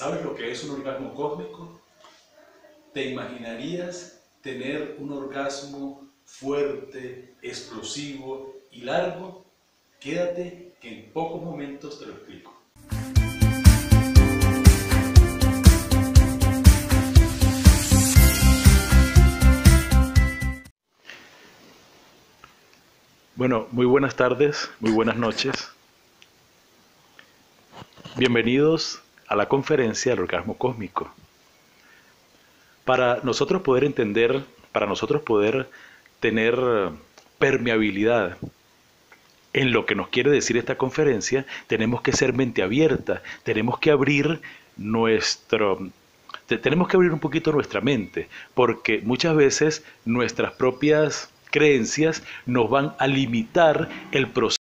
¿Sabes lo que es un orgasmo cósmico? ¿Te imaginarías tener un orgasmo fuerte, explosivo y largo? Quédate que en pocos momentos te lo explico. Bueno, muy buenas tardes, muy buenas noches. Bienvenidos a la conferencia del orgasmo cósmico. Para nosotros poder entender, para nosotros poder tener permeabilidad en lo que nos quiere decir esta conferencia, tenemos que ser mente abierta, tenemos que abrir un poquito nuestra mente, porque muchas veces nuestras propias creencias nos van a limitar el proceso.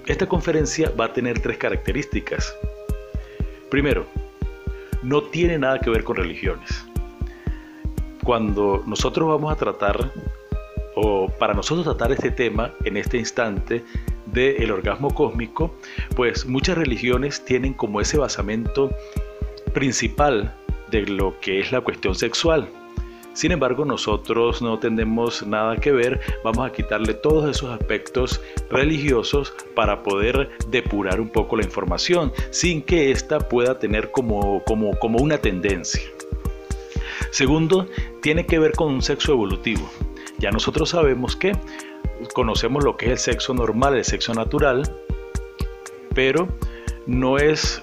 Esta conferencia va a tener tres características. Primero, no tiene nada que ver con religiones. Cuando nosotros vamos a tratar, o para nosotros tratar este tema en este instante del orgasmo cósmico, pues muchas religiones tienen como ese basamento principal de lo que es la cuestión sexual. Sin embargo, nosotros no tenemos nada que ver, vamos a quitarle todos esos aspectos religiosos para poder depurar un poco la información, sin que ésta pueda tener como una tendencia. Segundo, tiene que ver con un sexo evolutivo. Ya nosotros sabemos que conocemos lo que es el sexo normal, el sexo natural, pero no es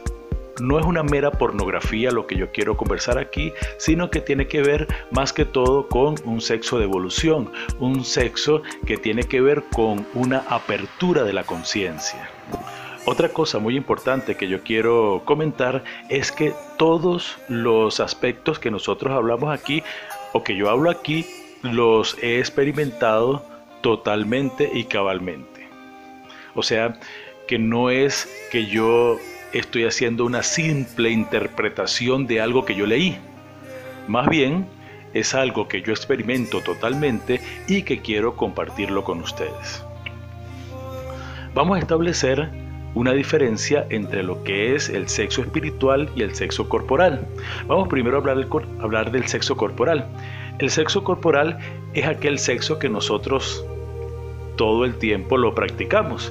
una mera pornografía lo que yo quiero conversar aquí, sino que tiene que ver más que todo con un sexo de evolución, un sexo que tiene que ver con una apertura de la conciencia. Otra cosa muy importante que yo quiero comentar es que todos los aspectos que nosotros hablamos aquí, o que yo hablo aquí, los he experimentado totalmente y cabalmente. O sea, que no es que yo estoy haciendo una simple interpretación de algo que yo leí. Más bien, es algo que yo experimento totalmente y que quiero compartirlo con ustedes. Vamos a establecer una diferencia entre lo que es el sexo espiritual y el sexo corporal. Vamos primero a hablar del sexo corporal. El sexo corporal es aquel sexo que nosotros todo el tiempo lo practicamos.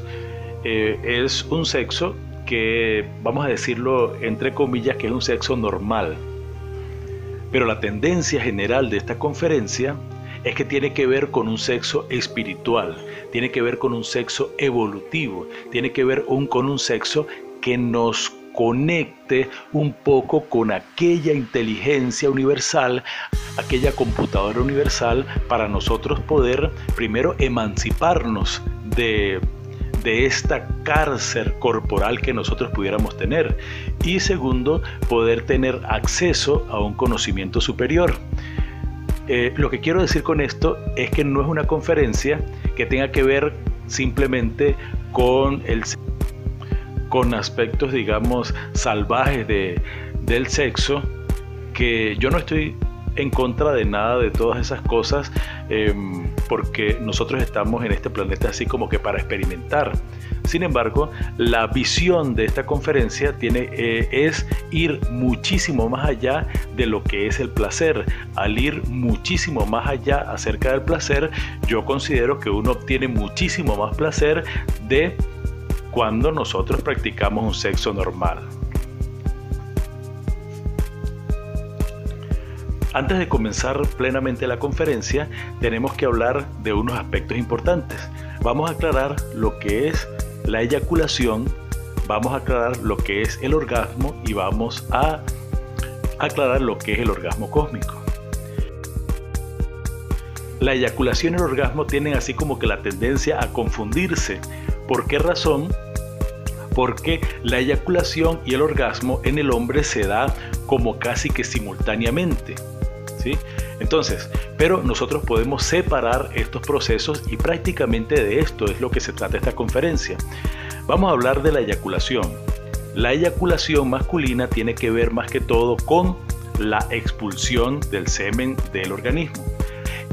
Es un sexo que, vamos a decirlo entre comillas, que es un sexo normal. Pero la tendencia general de esta conferencia es que tiene que ver con un sexo espiritual, tiene que ver con un sexo evolutivo, tiene que ver con un sexo que nos conecte un poco con aquella inteligencia universal, aquella computadora universal, para nosotros poder primero emanciparnos de esta cárcel corporal que nosotros pudiéramos tener, y segundo, poder tener acceso a un conocimiento superior. Lo que quiero decir con esto es que no es una conferencia que tenga que ver simplemente con aspectos, digamos, salvajes del sexo, que yo no estoy en contra de nada de todas esas cosas, porque nosotros estamos en este planeta así como que para experimentar. Sin embargo, la visión de esta conferencia es ir muchísimo más allá de lo que es el placer. Al ir muchísimo más allá acerca del placer, yo considero que uno obtiene muchísimo más placer de cuando nosotros practicamos un sexo normal. Antes de comenzar plenamente la conferencia, tenemos que hablar de unos aspectos importantes. Vamos a aclarar lo que es la eyaculación, vamos a aclarar lo que es el orgasmo y vamos a aclarar lo que es el orgasmo cósmico. La eyaculación y el orgasmo tienen así como que la tendencia a confundirse. ¿Por qué razón? Porque la eyaculación y el orgasmo en el hombre se da como casi que simultáneamente, ¿sí? Entonces, pero nosotros podemos separar estos procesos y prácticamente de esto es lo que se trata esta conferencia. Vamos a hablar de la eyaculación. La eyaculación masculina tiene que ver más que todo con la expulsión del semen del organismo.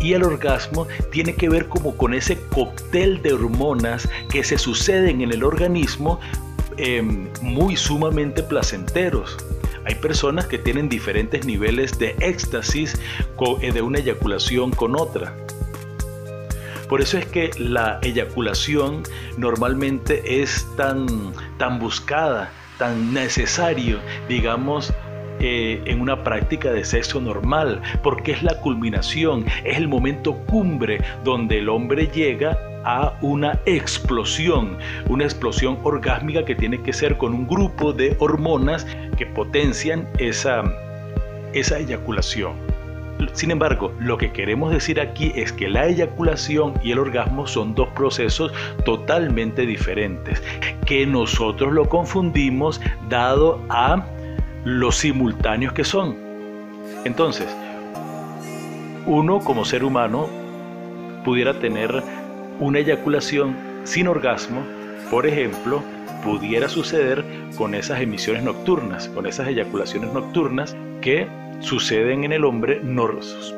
Y el orgasmo tiene que ver como con ese cóctel de hormonas que se suceden en el organismo muy sumamente placenteros. Hay personas que tienen diferentes niveles de éxtasis de una eyaculación con otra. Por eso es que la eyaculación normalmente es tan buscada, tan necesario, digamos, en una práctica de sexo normal, porque es la culminación, es el momento cumbre donde el hombre llega a una explosión orgásmica que tiene que ser con un grupo de hormonas que potencian esa eyaculación. Sin embargo, lo que queremos decir aquí es que la eyaculación y el orgasmo son dos procesos totalmente diferentes, que nosotros lo confundimos dado a los simultáneos que son. Entonces, uno como ser humano pudiera tener una eyaculación sin orgasmo, por ejemplo, pudiera suceder con esas emisiones nocturnas, con esas eyaculaciones nocturnas que suceden en el hombre,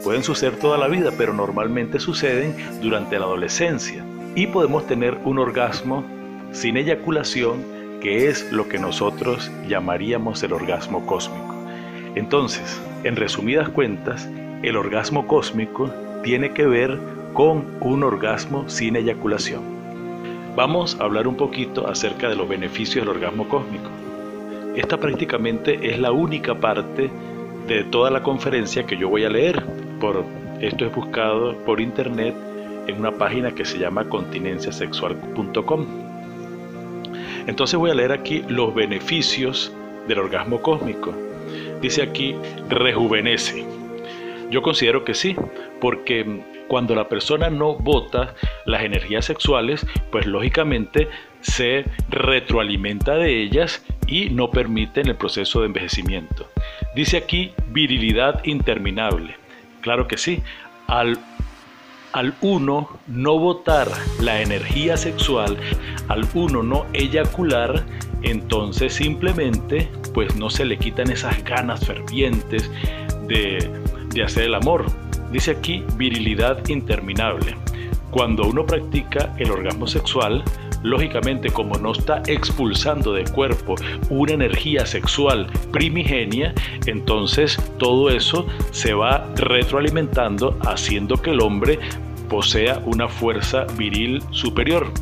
pueden suceder toda la vida, pero normalmente suceden durante la adolescencia. Y podemos tener un orgasmo sin eyaculación, que es lo que nosotros llamaríamos el orgasmo cósmico. Entonces, en resumidas cuentas, el orgasmo cósmico tiene que ver con un orgasmo sin eyaculación. Vamos a hablar un poquito acerca de los beneficios del orgasmo cósmico. Esta prácticamente es la única parte de toda la conferencia que yo voy a leer. Esto es buscado por internet en una página que se llama continenciasexual.com. Entonces voy a leer aquí los beneficios del orgasmo cósmico. Dice aquí, rejuvenece. Yo considero que sí, porque cuando la persona no bota las energías sexuales, pues lógicamente se retroalimenta de ellas y no permiten el proceso de envejecimiento. Dice aquí, virilidad interminable. Claro que sí, al uno no botar la energía sexual, al uno no eyacular, entonces simplemente pues no se le quitan esas ganas fervientes de hacer el amor. Dice aquí virilidad interminable. Cuando uno practica el orgasmo sexual, lógicamente como no está expulsando del cuerpo una energía sexual primigenia, entonces todo eso se va retroalimentando, haciendo que el hombre posea una fuerza viril superior.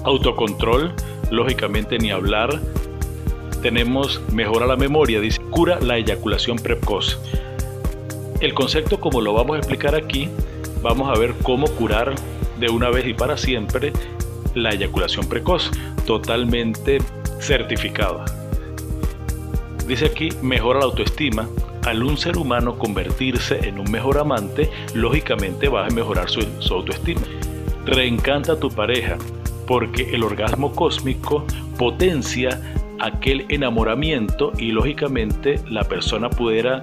Autocontrol, lógicamente ni hablar. Tenemos mejora la memoria, dice, cura la eyaculación precoz. El concepto, como lo vamos a explicar aquí, vamos a ver cómo curar de una vez y para siempre la eyaculación precoz, totalmente certificada. Dice aquí, mejora la autoestima. Al un ser humano convertirse en un mejor amante, lógicamente va a mejorar su autoestima. Reencanta a tu pareja, porque el orgasmo cósmico potencia aquel enamoramiento y lógicamente la persona pudiera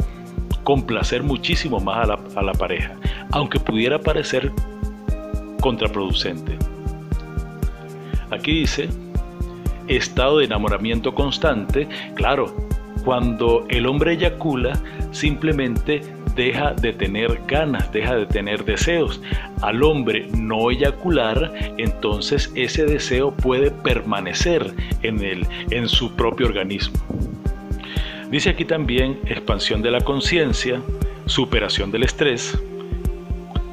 complacer muchísimo más a la pareja, aunque pudiera parecer contraproducente. Aquí dice, estado de enamoramiento constante. Claro, cuando el hombre eyacula, simplemente deja de tener ganas, deja de tener deseos. Al hombre no eyacular, entonces ese deseo puede permanecer en su propio organismo. Dice aquí también expansión de la conciencia, superación del estrés,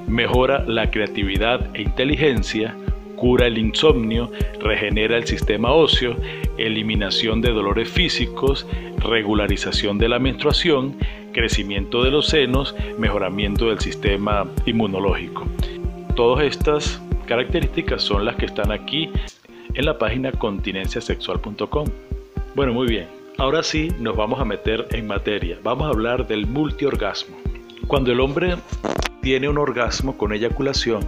mejora la creatividad e inteligencia, cura el insomnio, regenera el sistema óseo, eliminación de dolores físicos, regularización de la menstruación, crecimiento de los senos, mejoramiento del sistema inmunológico. Todas estas características son las que están aquí en la página continenciasexual.com. Bueno, muy bien. Ahora sí nos vamos a meter en materia. Vamos a hablar del multiorgasmo. Cuando el hombre tiene un orgasmo con eyaculación,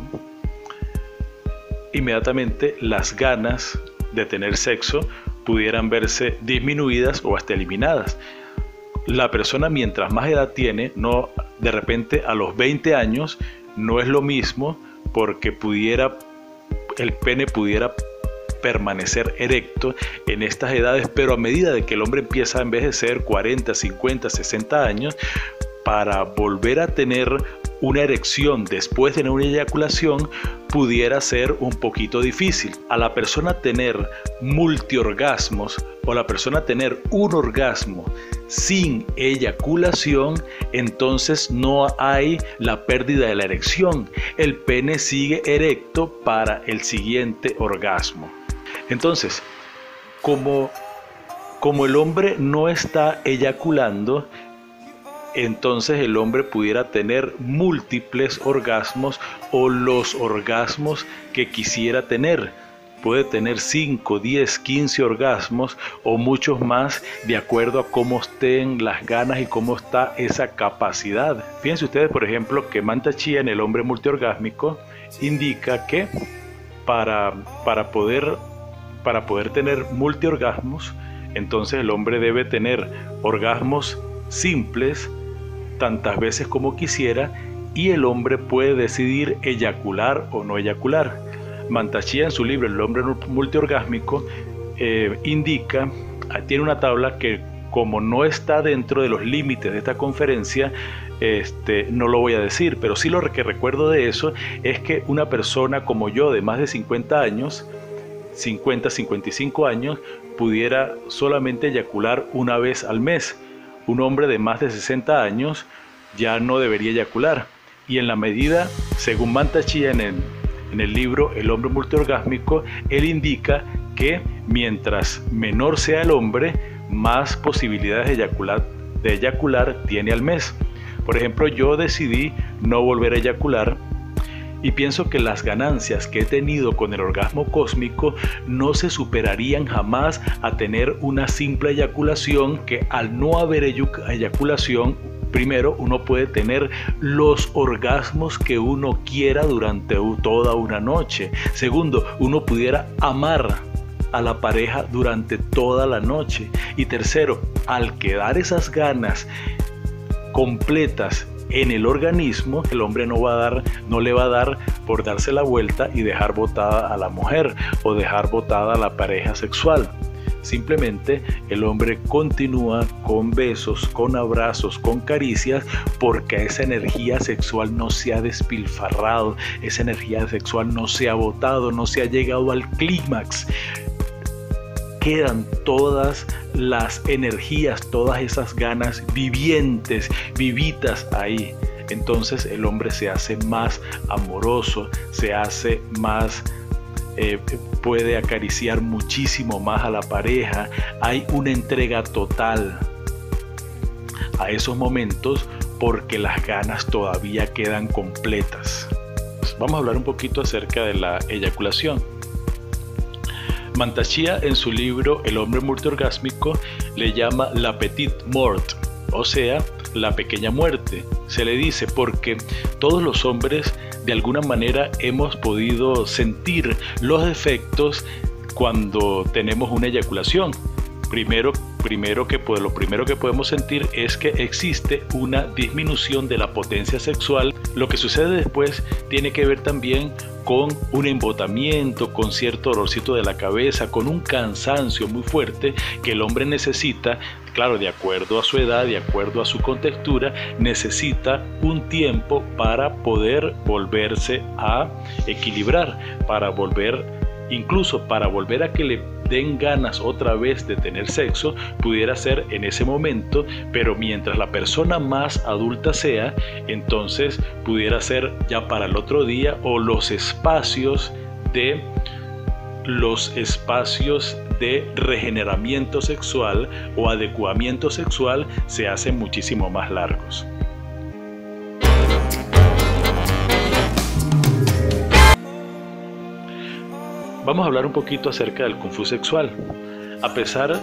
inmediatamente las ganas de tener sexo pudieran verse disminuidas o hasta eliminadas. La persona, mientras más edad tiene, no de repente a los 20 años no es lo mismo, porque el pene pudiera permanecer erecto en estas edades, pero a medida de que el hombre empieza a envejecer, 40, 50, 60 años, para volver a tener una erección después de una eyaculación pudiera ser un poquito difícil. A la persona tener multiorgasmos o a la persona tener un orgasmo sin eyaculación, entonces no hay la pérdida de la erección. El pene sigue erecto para el siguiente orgasmo. Entonces, como el hombre no está eyaculando, entonces el hombre pudiera tener múltiples orgasmos o los orgasmos que quisiera tener. Puede tener 5, 10, 15 orgasmos o muchos más, de acuerdo a cómo estén las ganas y cómo está esa capacidad. Fíjense ustedes, por ejemplo, que Mantak Chia en el hombre multiorgásmico indica que para poder tener multiorgasmos, entonces el hombre debe tener orgasmos simples tantas veces como quisiera, y el hombre puede decidir eyacular o no eyacular. Mantak Chia en su libro El hombre multiorgásmico indica, tiene una tabla que, como no está dentro de los límites de esta conferencia, no lo voy a decir, pero sí lo que recuerdo de eso es que una persona como yo de más de 50 años, 50, 55 años, pudiera solamente eyacular una vez al mes. Un hombre de más de 60 años ya no debería eyacular. Y en la medida, según Mantak Chia en el libro El hombre multiorgásmico, él indica que mientras menor sea el hombre, más posibilidades de eyacular tiene al mes. Por ejemplo, yo decidí no volver a eyacular, y pienso que las ganancias que he tenido con el orgasmo cósmico no se superarían jamás a tener una simple eyaculación, que al no haber eyaculación, primero, uno puede tener los orgasmos que uno quiera durante toda una noche. Segundo, uno pudiera amar a la pareja durante toda la noche. Y tercero, al quedar esas ganas completas en el organismo, el hombre no le va a dar por darse la vuelta y dejar botada a la mujer o dejar botada a la pareja sexual. Simplemente el hombre continúa con besos, con abrazos, con caricias, porque esa energía sexual no se ha despilfarrado, esa energía sexual no se ha botado, no se ha llegado al clímax. Quedan todas las energías, todas esas ganas vivientes, vivitas ahí. Entonces el hombre se hace más amoroso, se hace más, puede acariciar muchísimo más a la pareja. Hay una entrega total a esos momentos porque las ganas todavía quedan completas. Vamos a hablar un poquito acerca de la eyaculación. Mantak Chia en su libro El hombre multiorgásmico le llama la petite mort, o sea, la pequeña muerte. Se le dice porque todos los hombres de alguna manera hemos podido sentir los efectos cuando tenemos una eyaculación. Lo primero que podemos sentir es que existe una disminución de la potencia sexual. Lo que sucede después tiene que ver también con un embotamiento, con cierto dolorcito de la cabeza, con un cansancio muy fuerte que el hombre necesita. Claro, de acuerdo a su edad, de acuerdo a su contextura, necesita un tiempo para poder volverse a equilibrar, incluso para volver a que le den ganas otra vez de tener sexo, pudiera ser en ese momento, pero mientras la persona más adulta sea, entonces pudiera ser ya para el otro día, o los espacios de regeneramiento sexual o adecuamiento sexual se hacen muchísimo más largos. Vamos a hablar un poquito acerca del Kung Fu sexual. A pesar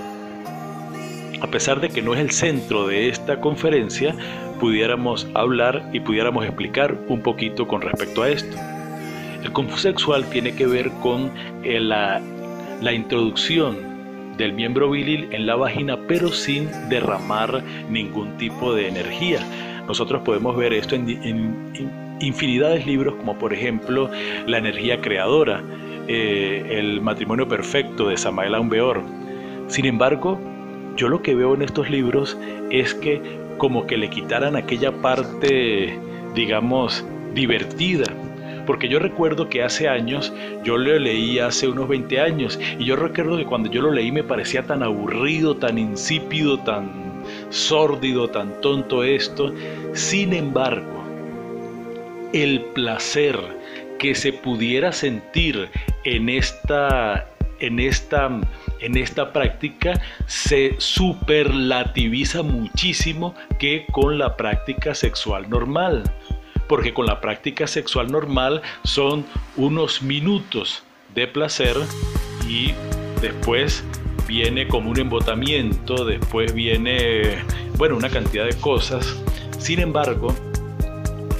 de que no es el centro de esta conferencia, pudiéramos hablar y pudiéramos explicar un poquito con respecto a esto. El Kung Fu sexual tiene que ver con la introducción del miembro viril en la vagina, pero sin derramar ningún tipo de energía. nosotros podemos ver esto en infinidad de libros, como por ejemplo La energía creadora, El matrimonio perfecto de Samael Aun Weor. Sin embargo, yo lo que veo en estos libros es que como que le quitaran aquella parte, digamos, divertida. Porque yo recuerdo que hace años, yo lo leí hace unos 20 años, y yo recuerdo que cuando yo lo leí me parecía tan aburrido, tan insípido, tan sórdido, tan tonto esto. Sin embargo, el placer que se pudiera sentir en esta práctica se superlativiza muchísimo que con la práctica sexual normal. Porque con la práctica sexual normal son unos minutos de placer y después viene como un embotamiento, después viene, bueno, una cantidad de cosas. Sin embargo,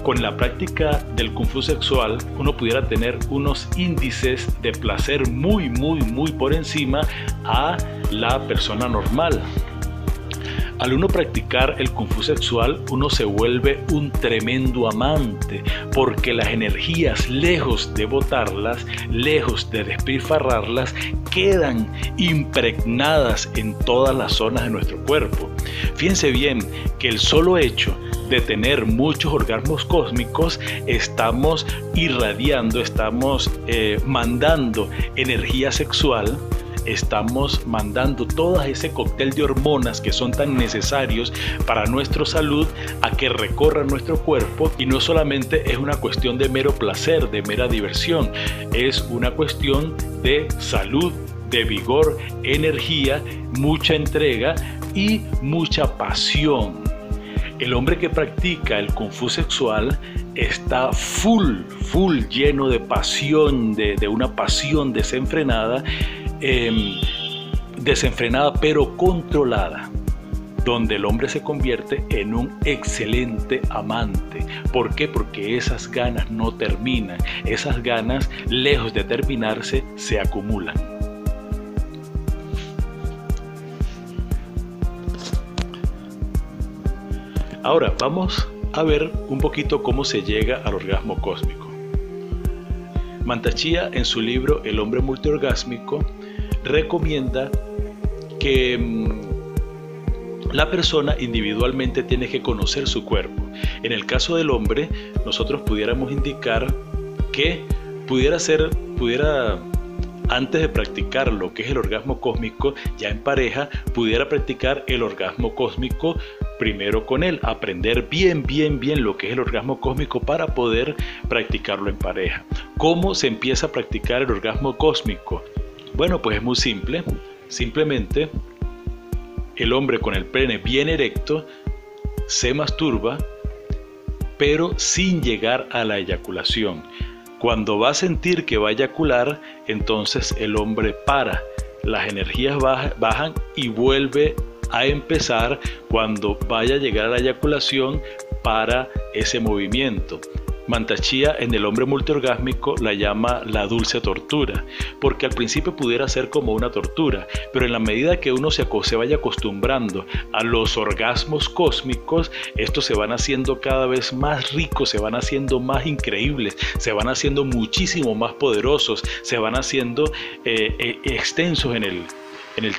con la práctica del Kung Fu sexual uno pudiera tener unos índices de placer muy por encima a la persona normal. Al uno practicar el Kung Fu sexual, uno se vuelve un tremendo amante, porque las energías, lejos de botarlas, lejos de despilfarrarlas, quedan impregnadas en todas las zonas de nuestro cuerpo. Fíjense bien que el solo hecho de tener muchos orgasmos cósmicos, estamos irradiando, estamos mandando energía sexual, estamos mandando todo ese cóctel de hormonas que son tan necesarios para nuestra salud a que recorran nuestro cuerpo, y no solamente es una cuestión de mero placer, de mera diversión, es una cuestión de salud, de vigor, energía, mucha entrega y mucha pasión. El hombre que practica el Kung Fu sexual está full lleno de pasión, de una pasión desenfrenada, pero controlada, donde el hombre se convierte en un excelente amante. ¿Por qué? Porque esas ganas no terminan, esas ganas, lejos de terminarse, se acumulan. Ahora vamos a ver un poquito cómo se llega al orgasmo cósmico. Mantak Chia, en su libro El hombre multiorgásmico, recomienda que la persona individualmente tiene que conocer su cuerpo. En el caso del hombre, nosotros pudiéramos indicar que pudiera antes de practicar lo que es el orgasmo cósmico, ya en pareja, pudiera practicar el orgasmo cósmico primero con él, aprender bien lo que es el orgasmo cósmico para poder practicarlo en pareja. ¿Cómo se empieza a practicar el orgasmo cósmico? Bueno, pues es muy simple. Simplemente el hombre con el pene bien erecto se masturba, pero sin llegar a la eyaculación. Cuando va a sentir que va a eyacular, entonces el hombre para, las energías bajan y vuelve a empezar. Cuando vaya a llegar a la eyaculación, para ese movimiento. Mantak Chia en el hombre multiorgásmico la llama la dulce tortura, porque al principio pudiera ser como una tortura, pero en la medida que uno se vaya acostumbrando a los orgasmos cósmicos, estos se van haciendo cada vez más ricos, se van haciendo más increíbles, se van haciendo muchísimo más poderosos, se van haciendo extensos en el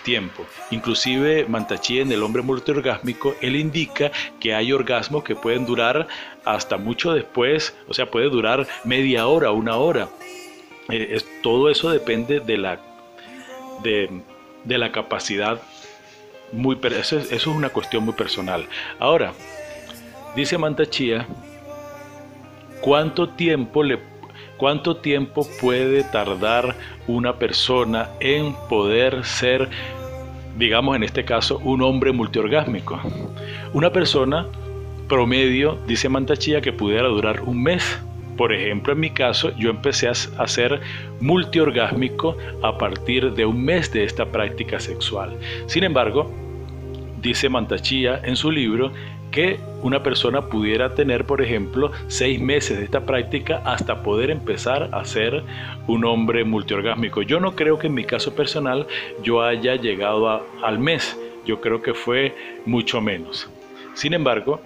tiempo. Inclusive Mantak Chia en el hombre multiorgásmico, él indica que hay orgasmos que pueden durar hasta mucho después, o sea, puede durar media hora, una hora. Todo eso depende de la capacidad, eso es una cuestión muy personal. Ahora, dice Mantak Chia, ¿cuánto tiempo puede tardar una persona en poder ser, digamos en este caso, un hombre multiorgásmico? Una persona promedio, dice Mantak Chia, que pudiera durar un mes. Por ejemplo, en mi caso, yo empecé a ser multiorgásmico a partir de un mes de esta práctica sexual. Sin embargo, dice Mantak Chia en su libro que una persona pudiera tener, por ejemplo, 6 meses de esta práctica hasta poder empezar a ser un hombre multiorgásmico. Yo no creo que en mi caso personal yo haya llegado al mes, yo creo que fue mucho menos. Sin embargo,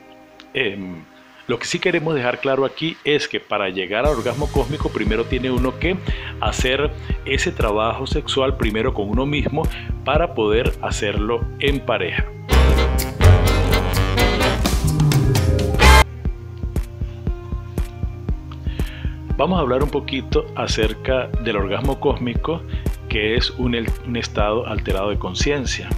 Lo que sí queremos dejar claro aquí es que para llegar al orgasmo cósmico primero tiene uno que hacer ese trabajo sexual primero con uno mismo para poder hacerlo en pareja. Vamos a hablar un poquito acerca del orgasmo cósmico, que es un estado alterado de conciencia.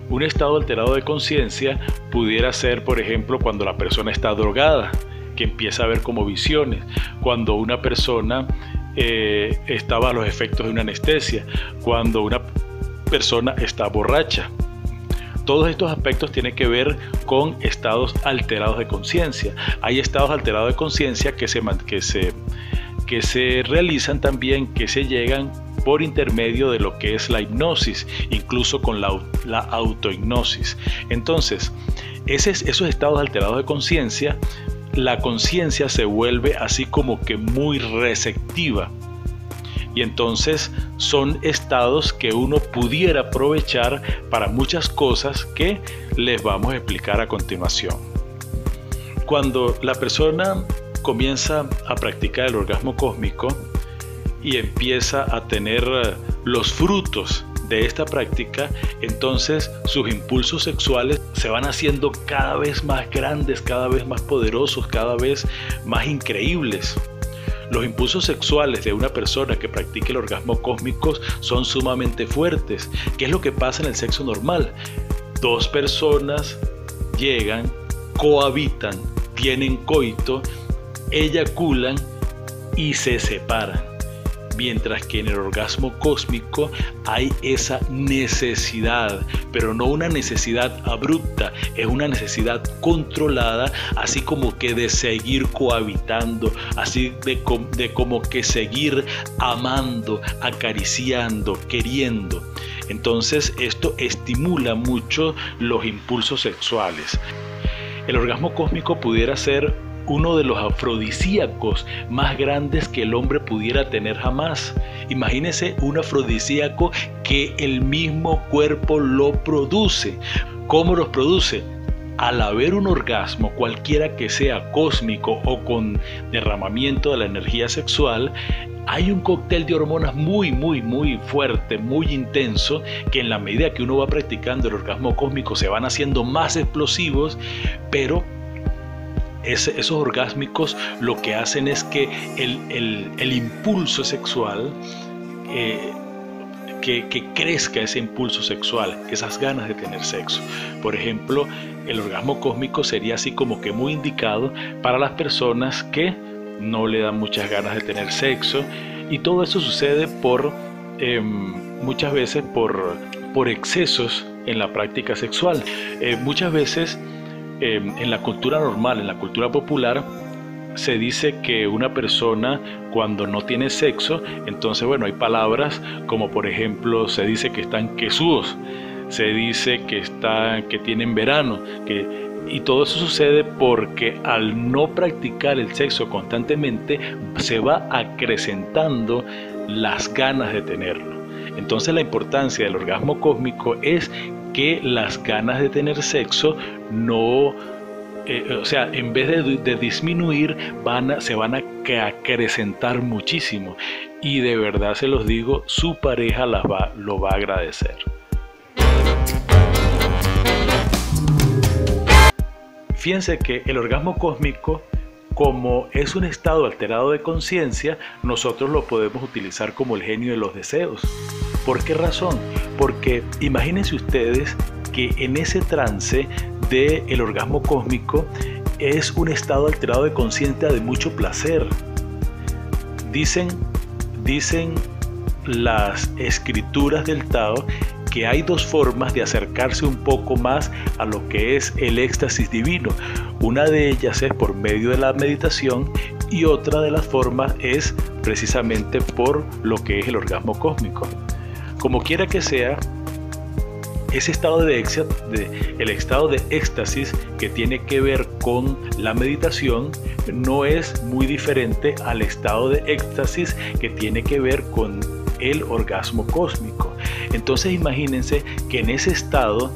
Un estado alterado de conciencia pudiera ser, por ejemplo, cuando la persona está drogada, que empieza a ver como visiones, cuando una persona está bajo los efectos de una anestesia, cuando una persona está borracha. Todos estos aspectos tienen que ver con estados alterados de conciencia. Hay estados alterados de conciencia que se realizan también, que se llegan por intermedio de lo que es la hipnosis, incluso con la autohipnosis. Entonces, esos estados alterados de conciencia, la conciencia se vuelve así como que muy receptiva. Y entonces son estados que uno pudiera aprovechar para muchas cosas que les vamos a explicar a continuación. Cuando la persona comienza a practicar el orgasmo cósmico y empieza a tener los frutos de esta práctica, entonces sus impulsos sexuales se van haciendo cada vez más grandes, cada vez más poderosos, cada vez más increíbles. Los impulsos sexuales de una persona que practique el orgasmo cósmico son sumamente fuertes. ¿Qué es lo que pasa en el sexo normal? Dos personas llegan, cohabitan, tienen coito, eyaculan y se separan. Mientras que en el orgasmo cósmico hay esa necesidad, pero no una necesidad abrupta, es una necesidad controlada, así como que de seguir cohabitando, así de como que seguir amando, acariciando, queriendo. Entonces esto estimula mucho los impulsos sexuales. El orgasmo cósmico pudiera ser uno de los afrodisíacos más grandes que el hombre pudiera tener jamás. Imagínese un afrodisíaco que el mismo cuerpo lo produce. ¿Cómo los produce? Al haber un orgasmo, cualquiera que sea cósmico o con derramamiento de la energía sexual, hay un cóctel de hormonas muy fuerte, muy intenso, que en la medida que uno va practicando el orgasmo cósmico se van haciendo más explosivos, pero esos orgásmicos lo que hacen es que el impulso sexual, que crezca ese impulso sexual, esas ganas de tener sexo. Por ejemplo, el orgasmo cósmico sería así como que muy indicado para las personas que no le dan muchas ganas de tener sexo, y todo eso sucede muchas veces por excesos en la práctica sexual. Muchas veces en la cultura normal, en la cultura popular, se dice que una persona cuando no tiene sexo, entonces bueno, hay palabras como por ejemplo se dice que están quesudos, se dice que tienen verano, y todo eso sucede porque al no practicar el sexo constantemente se va acrecentando las ganas de tenerlo. Entonces la importancia del orgasmo cósmico es que las ganas de tener sexo no, en vez de disminuir, se van a acrecentar muchísimo, y de verdad se los digo, su pareja lo va a agradecer. Fíjense que el orgasmo cósmico, como es un estado alterado de conciencia, nosotros lo podemos utilizar como el genio de los deseos. ¿Por qué razón? Porque imagínense ustedes que en ese trance del orgasmo cósmico es un estado alterado de conciencia de mucho placer. Dicen las escrituras del Tao que hay dos formas de acercarse un poco más a lo que es el éxtasis divino. Una de ellas es por medio de la meditación, y otra de las formas es precisamente por lo que es el orgasmo cósmico. Como quiera que sea, ese estado el estado de éxtasis que tiene que ver con la meditación no es muy diferente al estado de éxtasis que tiene que ver con el orgasmo cósmico. Entonces imagínense que en ese estado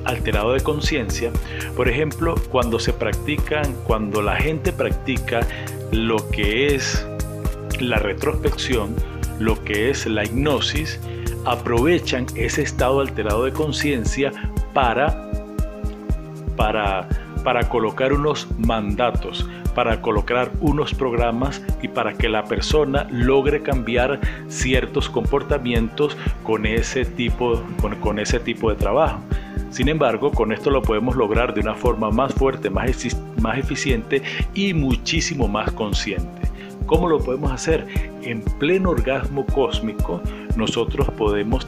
alterado de conciencia, por ejemplo, cuando la gente practica lo que es la retrospección, lo que es la hipnosis, aprovechan ese estado alterado de conciencia para colocar unos mandatos, para colocar unos programas y para que la persona logre cambiar ciertos comportamientos con ese tipo de trabajo. Sin embargo, con esto lo podemos lograr de una forma más fuerte, más eficiente y muchísimo más consciente. ¿Cómo lo podemos hacer? En pleno orgasmo cósmico, nosotros podemos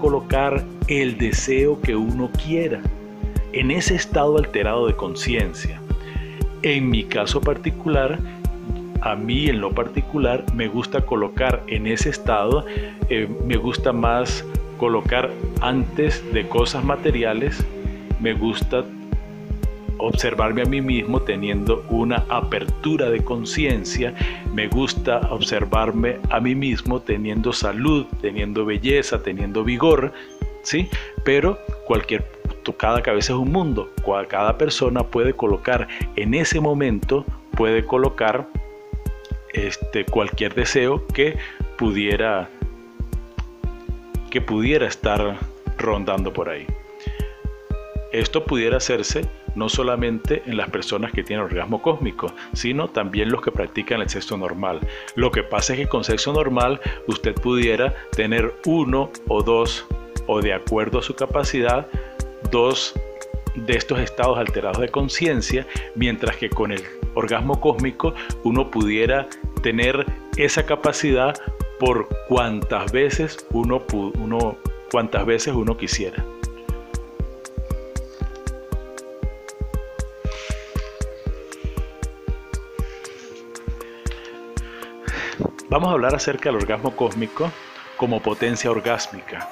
colocar el deseo que uno quiera en ese estado alterado de conciencia. En mi caso particular, a mí en lo particular me gusta colocar en ese estado, me gusta más colocar antes de cosas materiales, me gusta observarme a mí mismo teniendo una apertura de conciencia, me gusta observarme a mí mismo teniendo salud, teniendo belleza, teniendo vigor, ¿sí? Pero cada cabeza es un mundo, cada persona puede colocar en ese momento, puede colocar cualquier deseo que pudiera estar rondando por ahí. Esto pudiera hacerse no solamente en las personas que tienen orgasmo cósmico, sino también los que practican el sexo normal. Lo que pasa es que con sexo normal usted pudiera tener uno o dos, o de acuerdo a su capacidad, dos de estos estados alterados de conciencia, mientras que con el orgasmo cósmico uno pudiera tener esa capacidad por cuantas veces uno quisiera. Vamos a hablar acerca del orgasmo cósmico como potencia orgásmica.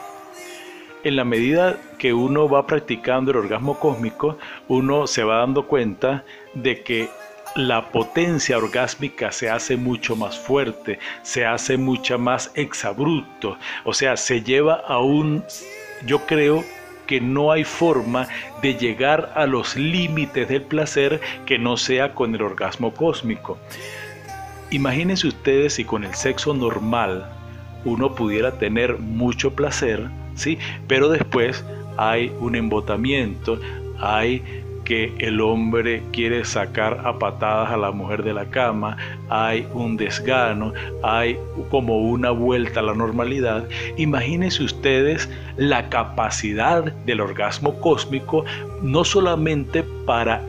En la medida que uno va practicando el orgasmo cósmico, uno se va dando cuenta de que la potencia orgásmica se hace mucho más fuerte, se hace mucho más exabrupto, o sea, se lleva yo creo que no hay forma de llegar a los límites del placer que no sea con el orgasmo cósmico. Imagínense ustedes si con el sexo normal uno pudiera tener mucho placer, ¿sí? Pero después hay un embotamiento, hay que el hombre quiere sacar a patadas a la mujer de la cama, hay un desgano, hay como una vuelta a la normalidad. Imagínense ustedes la capacidad del orgasmo cósmico, no solamente para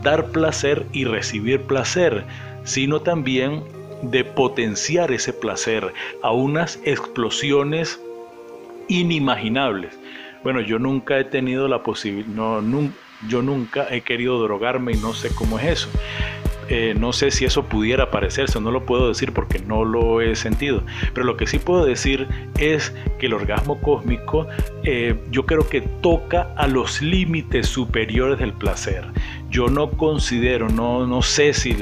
dar placer y recibir placer, sino también de potenciar ese placer a unas explosiones inimaginables. Bueno, yo nunca he tenido la posibilidad, yo nunca he querido drogarme y no sé cómo es eso. No sé si eso pudiera parecerse, no lo puedo decir porque no lo he sentido, pero lo que sí puedo decir es que el orgasmo cósmico yo creo que toca a los límites superiores del placer. Yo no considero, no sé si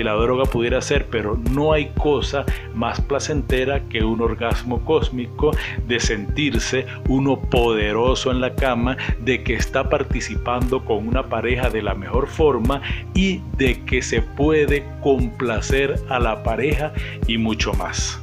la droga pudiera ser, pero no hay cosa más placentera que un orgasmo cósmico, de sentirse uno poderoso en la cama, de que está participando con una pareja de la mejor forma y de que se puede complacer a la pareja y mucho más.